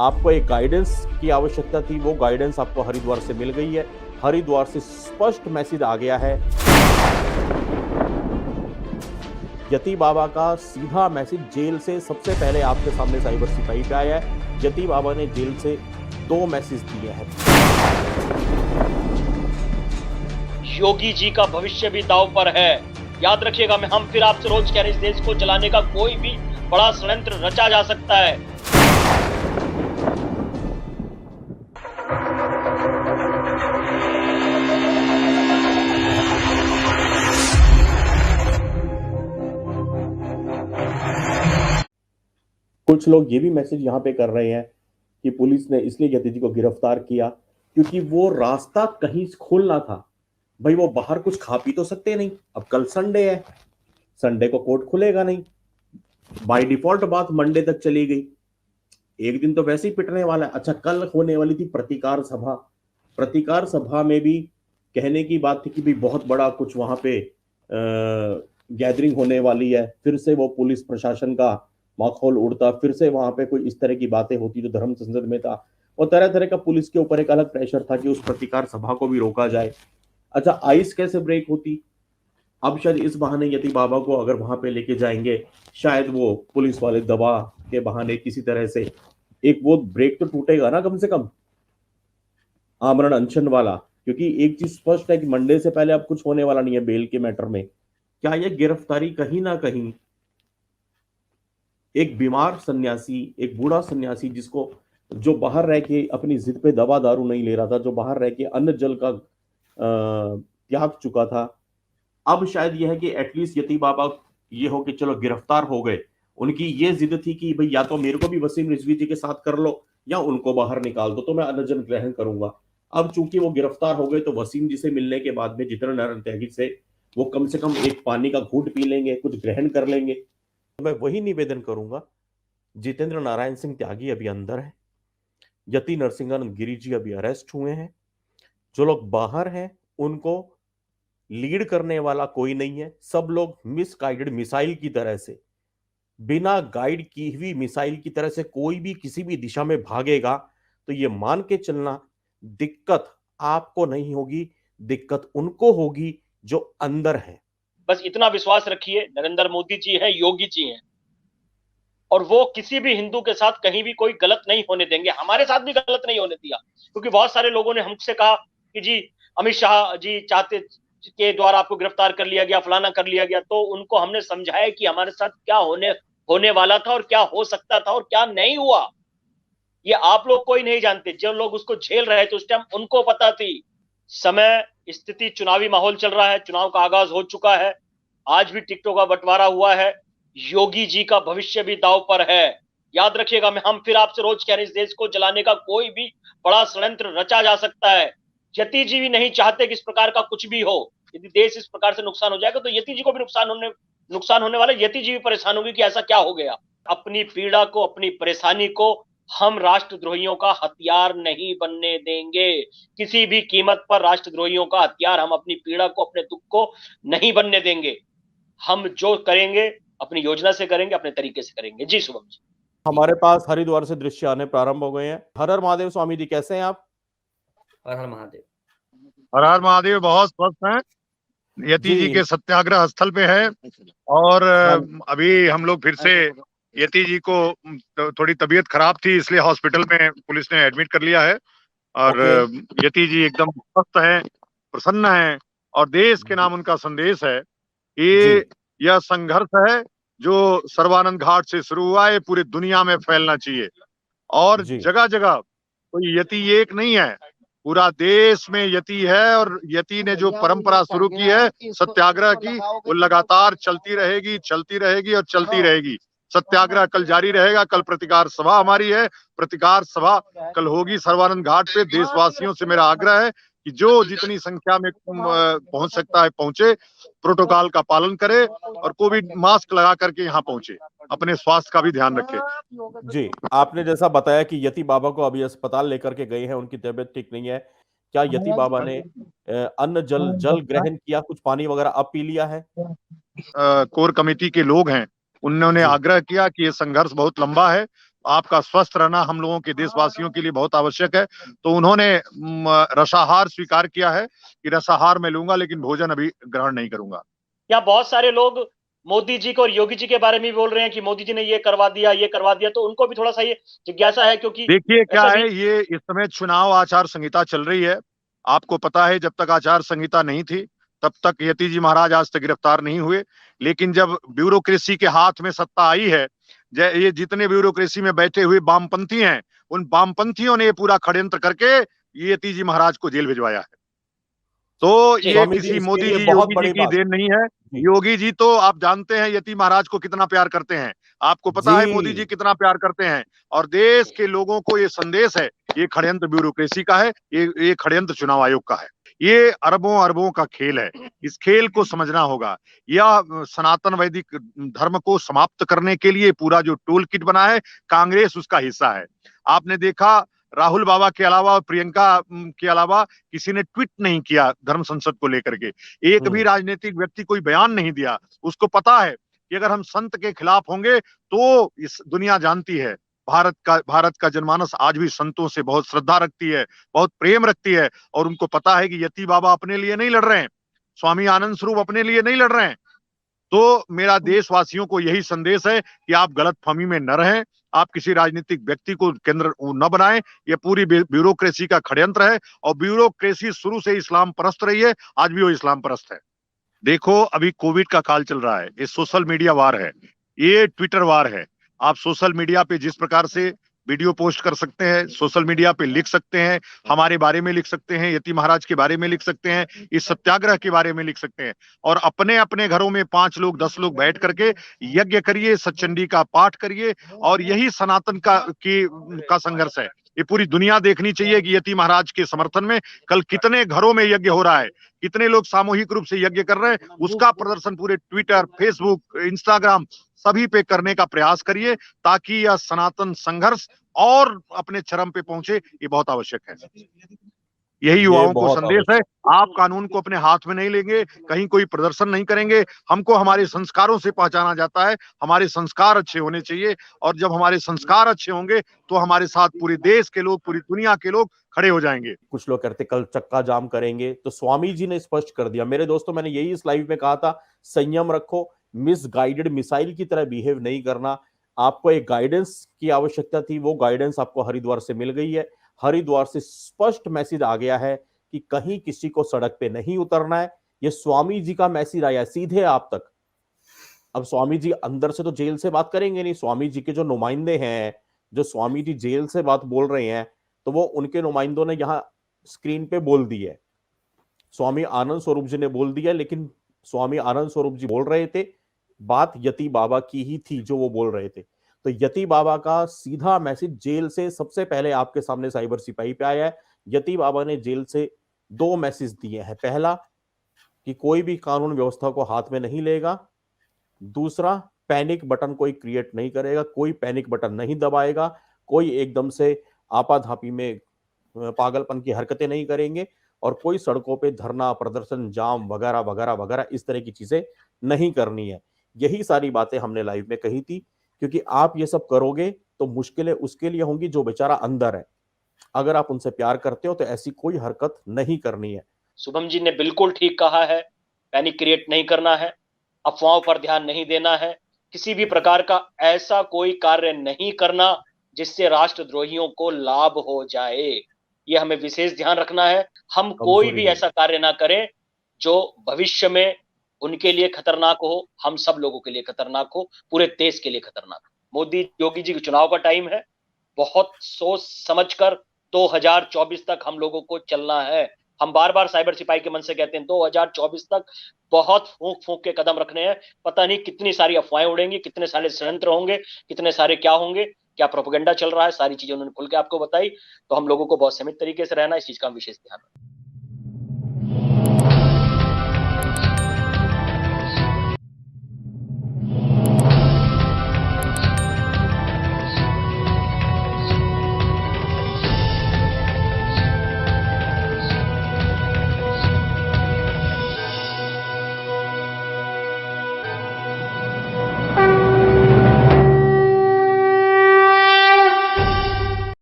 आपको एक गाइडेंस की आवश्यकता थी, वो गाइडेंस आपको हरिद्वार से मिल गई है। हरिद्वार से स्पष्ट मैसेज आ गया है। यति बाबा का सीधा मैसेज जेल से सबसे पहले आपके सामने साइबर सिपाही पे आया है। यति बाबा ने जेल से 2 मैसेज दिए हैं। योगी जी का भविष्य भी दांव पर है। याद रखिएगा, हम फिर आपसे रोज कह रहे, इस देश को जलाने का कोई भी बड़ा षड्यंत्र रचा जा सकता है। कुछ लोग ये भी मैसेज यहां पे कर रहे हैं कि पुलिस ने इसलिए यति जी को गिरफ्तार किया क्योंकि वो रास्ता कहीं खोलना था। भाई वो बाहर कुछ खा पी तो सकते नहीं। अब कल संडे है, संडे को कोर्ट खुलेगा नहीं। बाय डिफॉल्ट बात मंडे तक चली गई। एक दिन तो वैसे ही पिटने वाला है। अच्छा, कल होने वाली थी प्रतिकार सभा। प्रतिकार सभा में भी कहने की बात थी कि भी बहुत बड़ा कुछ वहां पे गैदरिंग होने वाली है। फिर से वो पुलिस प्रशासन का माहौल उड़ता, फिर से वहां पे कोई इस तरह की बातें होती जो धर्म संसद में था, और तरह तरह का पुलिस के ऊपर एक अलग प्रेशर था कि उस प्रतिकार सभा को भी रोका जाए। अच्छा, आइस कैसे ब्रेक होती? अब शायद इस बहाने यति बाबा को अगर वहां पे लेके जाएंगे, शायद वो पुलिस वाले दबा के बहाने किसी तरह से एक वो ब्रेक तो टूटेगा ना, कम से कम आमरण अनशन वाला। क्योंकि एक चीज स्पष्ट है कि मंडे से पहले अब कुछ होने वाला नहीं है बेल के मैटर में। क्या यह गिरफ्तारी कहीं ना कहीं एक बीमार सन्यासी, एक बूढ़ा सन्यासी जिसको जो बाहर रह के अपनी जिद पे दवा दारू नहीं ले रहा था, जो बाहर रह के अन्न जल का त्याग चुका था, अब शायद यह है कि एटलीस्ट यति बाबा ये हो कि चलो गिरफ्तार हो गए। उनकी ये जिद थी कि भाई या तो मेरे को भी वसीम रिजवी जी के साथ कर लो या उनको बाहर निकाल दो, तो मैं अन्न ग्रहण करूंगा। अब चूंकि वो गिरफ्तार हो गए तो वसीम जी से मिलने के बाद में जितेंद्र नारायण त्यागी से वो कम से कम एक पानी का घूंट पी लेंगे, कुछ ग्रहण कर लेंगे। तो मैं वही निवेदन करूंगा, जितेंद्र नारायण सिंह त्यागी अभी अंदर है, यति नरसिंहानंद गिरी जी अभी अरेस्ट हुए हैं। जो लोग बाहर हैं उनको लीड करने वाला कोई नहीं है। सब लोग मिसगाइडेड मिसाइल की तरह से, बिना गाइड की हुई मिसाइल की तरह से कोई भी किसी भी दिशा में भागेगा तो ये मान के चलना, दिक्कत आपको नहीं होगी, दिक्कत उनको होगी जो अंदर है। बस इतना विश्वास रखिए, नरेंद्र मोदी जी हैं, योगी जी हैं, और वो किसी भी हिंदू के साथ कहीं भी कोई गलत नहीं होने देंगे। हमारे साथ भी गलत नहीं होने दिया, क्योंकि बहुत सारे लोगों ने हमसे कहा कि जी अमित शाह जी चाहते के द्वारा आपको गिरफ्तार कर लिया गया, फलाना कर लिया गया। तो उनको हमने समझाया कि हमारे साथ क्या होने वाला था और क्या हो सकता था और क्या नहीं हुआ, ये आप लोग कोई नहीं जानते। जो लोग उसको झेल रहे थे उस टाइम उनको पता थी। समय, स्थिति, चुनावी माहौल चल रहा है, चुनाव का आगाज हो चुका है, आज भी टिकटों का बंटवारा हुआ है, योगी जी का भविष्य भी दांव पर है। याद रखिएगा, हम फिर आपसे रोज कह रहे, इस देश को जलाने का कोई भी बड़ा षड्यंत्र रचा जा सकता है। यति जी भी नहीं चाहते कि इस प्रकार का कुछ भी हो। यदि देश इस प्रकार से नुकसान हो जाएगा तो यति जी को भी नुकसान होने वाला, यति जी भी परेशान होगी कि ऐसा क्या हो गया। अपनी पीड़ा को, अपनी परेशानी को हम राष्ट्रद्रोहियों का हथियार नहीं बनने देंगे। किसी भी कीमत पर राष्ट्रद्रोहियों का हथियार हम अपनी पीड़ा को, अपने दुख को नहीं बनने देंगे। हम जो करेंगे अपनी योजना से करेंगे, अपने तरीके से करेंगे। जी शुभम जी। हमारे पास हरिद्वार से दृश्य आने प्रारंभ हो गए हैं। हर हर महादेव स्वामी जी, कैसे हैं आप? हर हर महादेव। हर हर महादेव बहुत स्वस्थ हैं। यति जी के सत्याग्रह स्थल पे है और अभी हम लोग फिर से यति जी को थोड़ी तबीयत खराब थी, इसलिए हॉस्पिटल में पुलिस ने एडमिट कर लिया है। और यति जी एकदम स्वस्थ हैं, प्रसन्न हैं, और देश के नाम उनका संदेश है कि यह संघर्ष है जो सर्वानंद घाट से शुरू हुआ है, पूरी दुनिया में फैलना चाहिए। और जगह जगह कोई यति एक नहीं है, पूरा देश में यति है। और यति ने जो परंपरा शुरू की है सत्याग्रह की, वो लगातार चलती रहेगी, चलती रहेगी और चलती रहेगी। सत्याग्रह कल जारी रहेगा। कल प्रतिकार सभा हमारी है, प्रतिकार सभा कल होगी सर्वानंद घाट पे। देशवासियों से मेरा आग्रह है कि जो जितनी संख्या में पहुंच सकता है पहुंचे, प्रोटोकॉल का पालन करे और कोविड मास्क लगा करके यहाँ पहुंचे, अपने स्वास्थ्य का भी ध्यान रखे। जी, आपने जैसा बताया कि यति बाबा को अभी अस्पताल लेकर के गए हैं, उनकी तबीयत ठीक नहीं है। क्या यति बाबा ने अन्न जल ग्रहण किया, कुछ पानी वगैरह अब पी लिया है? कोर कमेटी के लोग हैं, उन्होंने आग्रह किया कि ये संघर्ष बहुत लंबा है, आपका स्वस्थ रहना हम लोगों के देशवासियों के लिए बहुत आवश्यक है। तो उन्होंने रसाहार स्वीकार किया है कि रसाहार मैं लूंगा लेकिन भोजन अभी ग्रहण नहीं करूंगा। या बहुत सारे लोग मोदी जी को और योगी जी के बारे में भी बोल रहे हैं कि मोदी जी ने ये करवा दिया, तो उनको भी थोड़ा सा ये जिज्ञासा है, क्योंकि देखिए क्या ऐसा है, भी ये इस समय चुनाव आचार संहिता चल रही है। आपको पता है जब तक आचार संहिता नहीं थी तब तक यति जी महाराज आज तक गिरफ्तार नहीं हुए। लेकिन जब ब्यूरोक्रेसी के हाथ में सत्ता आई है, ये जितने ब्यूरोक्रेसी में बैठे हुए वामपंथी हैं, उन वामपंथियों ने ये पूरा षड्यंत्र करके ये यति जी महाराज को जेल भिजवाया है। तो जी, ये स्वामी जी, किसी इसके मोदी लिए जी बहुत योगी जी बड़ी की बात। देन नहीं है। जी योगी जी तो आप जानते हैं यति महाराज को कितना प्यार करते हैं, आपको पता है मोदी जी जी कितना प्यार करते हैं। और देश के लोगों को ये संदेश है, ये षड्यंत्र ब्यूरोक्रेसी का है, ये षड्यंत्र चुनाव आयोग का है। ये अरबों अरबों का खेल है, इस खेल को समझना होगा। यह सनातन वैदिक धर्म को समाप्त करने के लिए पूरा जो टूल किट बना है, कांग्रेस उसका हिस्सा है। आपने देखा राहुल बाबा के अलावा और प्रियंका के अलावा किसी ने ट्वीट नहीं किया धर्म संसद को लेकर के। एक भी राजनीतिक व्यक्ति कोई बयान नहीं दिया। उसको पता है कि अगर हम संत के खिलाफ होंगे तो इस दुनिया जानती है भारत का जनमानस आज भी संतों से बहुत श्रद्धा रखती है, बहुत प्रेम रखती है। और उनको पता है कि यति बाबा अपने लिए नहीं लड़ रहे हैं, स्वामी आनंद स्वरूप अपने लिए नहीं लड़ रहे हैं। तो मेरा देशवासियों को यही संदेश है कि आप गलतफहमी में न रहें, आप किसी राजनीतिक व्यक्ति को केंद्र न बनाएं। ये पूरी ब्यूरोक्रेसी का षड्यंत्र है और ब्यूरोक्रेसी शुरू से इस्लाम परस्त रही है, आज भी वो इस्लाम परस्त है। देखो अभी कोविड का काल चल रहा है, ये सोशल मीडिया वार है, ये ट्विटर वार है। आप सोशल मीडिया पे जिस प्रकार से वीडियो पोस्ट कर सकते हैं, सोशल मीडिया पे लिख सकते हैं, हमारे बारे में लिख सकते हैं, यति महाराज के बारे में लिख सकते हैं, इस सत्याग्रह के बारे में लिख सकते हैं। और अपने अपने घरों में 5 लोग 10 लोग बैठ करके यज्ञ करिए, सच्चंडी का पाठ करिए। और यही सनातन का संघर्ष है। ये पूरी दुनिया देखनी चाहिए कि यति महाराज के समर्थन में कल कितने घरों में यज्ञ हो रहा है, कितने लोग सामूहिक रूप से यज्ञ कर रहे हैं। उसका प्रदर्शन पूरे ट्विटर, फेसबुक, इंस्टाग्राम सभी पे करने का प्रयास करिए, ताकि यह सनातन संघर्ष और अपने चरम पे पहुंचे। ये बहुत आवश्यक है। यही ये युवाओं को बहुत संदेश है। आप कानून को अपने हाथ में नहीं लेंगे, कहीं कोई प्रदर्शन नहीं करेंगे। हमको हमारे संस्कारों से पहचाना जाता है, हमारे संस्कार अच्छे होने चाहिए। और जब हमारे संस्कार अच्छे होंगे तो हमारे साथ पूरे देश के लोग, पूरी दुनिया के लोग खड़े हो जाएंगे। कुछ लोग करते कल चक्का जाम करेंगे, तो स्वामी जी ने स्पष्ट कर दिया। मेरे दोस्तों, मैंने यही इस लाइव में कहा था, संयम रखो, मिसगाइडेड मिसाइल की तरह बिहेव नहीं करना। आपको एक गाइडेंस की आवश्यकता थी, वो गाइडेंस आपको हरिद्वार से मिल गई है। हरिद्वार से स्पष्ट मैसेज आ गया है कि कहीं किसी को सड़क पे नहीं उतरना है। ये स्वामी जी का मैसेज आया सीधे आप तक। अब स्वामी जी अंदर से तो जेल से बात करेंगे नहीं, स्वामी जी के जो नुमाइंदे हैं, जो स्वामी जी जेल से बात बोल रहे हैं, तो वो उनके नुमाइंदों ने यहां स्क्रीन पे बोल दी है। स्वामी आनंद स्वरूप जी ने बोल दिया, लेकिन स्वामी आनंद स्वरूप जी बोल रहे थे, बात यति बाबा की ही थी जो वो बोल रहे थे। तो यति बाबा का सीधा मैसेज जेल से सबसे पहले आपके सामने साइबर सिपाही पे आया है। यति बाबा ने जेल से 2 मैसेज दिए हैं। पहला कि कोई भी कानून व्यवस्था को हाथ में नहीं लेगा। दूसरा, पैनिक बटन कोई क्रिएट नहीं करेगा, कोई पैनिक बटन नहीं दबाएगा, कोई एकदम से आपाधापी में पागलपन की हरकतें नहीं करेंगे, और कोई सड़कों पे धरना, प्रदर्शन, जाम वगैरह वगैरह वगैरह इस तरह की चीजें नहीं करनी है। यही सारी बातें हमने लाइव में कही थी, क्योंकि आप ये सब करोगे तो मुश्किलें उसके लिए होंगी जो बेचारा अंदर है। अगर आप उनसे प्यार करते हो तो ऐसी कोई हरकत नहीं करनी है। शुभम जी ने बिल्कुल ठीक कहा है, पैनिक क्रिएट नहीं करना है, अफवाहों पर ध्यान नहीं देना है, किसी भी प्रकार का ऐसा कोई कार्य नहीं करना जिससे राष्ट्रद्रोहियों को लाभ हो जाए। ये हमें विशेष ध्यान रखना है। हम कोई भी ऐसा कार्य ना करें जो भविष्य में उनके लिए खतरनाक हो, हम सब लोगों के लिए खतरनाक हो, पूरे देश के लिए खतरनाक हो। मोदी योगी जी के चुनाव का टाइम है, बहुत सोच समझकर 2024 तक हम लोगों को चलना है। हम बार बार साइबर सिपाही के मन से कहते हैं 2024 तक बहुत फूंक फूंक के कदम रखने हैं। पता नहीं कितनी सारी अफवाहें उड़ेंगी, कितने सारे षड्यंत्र होंगे, कितने सारे क्या होंगे, क्या प्रोपेगेंडा चल रहा है, सारी चीजें उन्होंने खुल के आपको बताई। तो हम लोगों को बहुत सीमित तरीके से रहना, इस चीज का विशेष ध्यान